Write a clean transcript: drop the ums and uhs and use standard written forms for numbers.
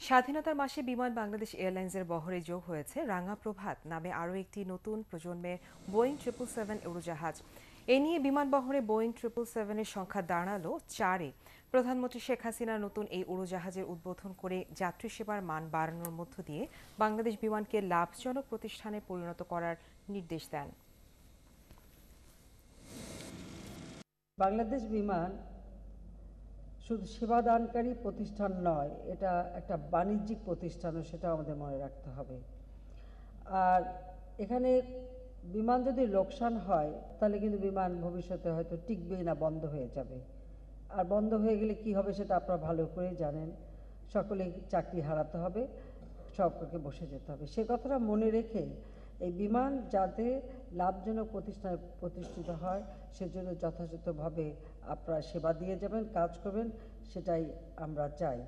স্বাধীনতার মাসে বিমান বাংলাদেশ এয়ারলাইন্সের বহরে যোগ হয়েছে রাঙা প্রভাত নামে আরও একটি নতুন প্রজন্মের বোয়িং 777 উড়োজাহাজ। এ নিয়ে বিমান বহরে বোয়িং 777-এর সংখ্যা দাঁড়ালো 4-এ। প্রধানমন্ত্রী শেখ হাসিনা নতুন এই উড়োজাহাজের উদ্বোধন করে যাত্রী সেবার মান বাড়ানোর মধ্য দিয়ে বাংলাদেশ বিমানকে লাভজনক প্রতিষ্ঠানে পরিণত করার নির্দেশ দেন। বাংলাদেশ বিমান শুধু সেবাদানকারী প্রতিষ্ঠান নয়, এটা একটা বাণিজ্যিক প্রতিষ্ঠানও, সেটা আমাদের মনে রাখতে হবে। আর এখানে বিমান যদি লোকসান হয় তাহলে কিন্তু বিমান ভবিষ্যতে হয়তো টিকবেই না, বন্ধ হয়ে যাবে। আর বন্ধ হয়ে গেলে কি হবে সেটা আপনারা ভালো করেই জানেন। সকলেই চাকরি হারাতে হবে, সকলকে বসে যেতে হবে। সে কথাটা মনে রেখে এই বিমান যাতে লাভজনক প্রতিষ্ঠানে প্রতিষ্ঠিত হয় সেজন্য যথাযথভাবে আপনারা সেবা দিয়ে যাবেন, কাজ করবেন, সেটাই আমরা চাই।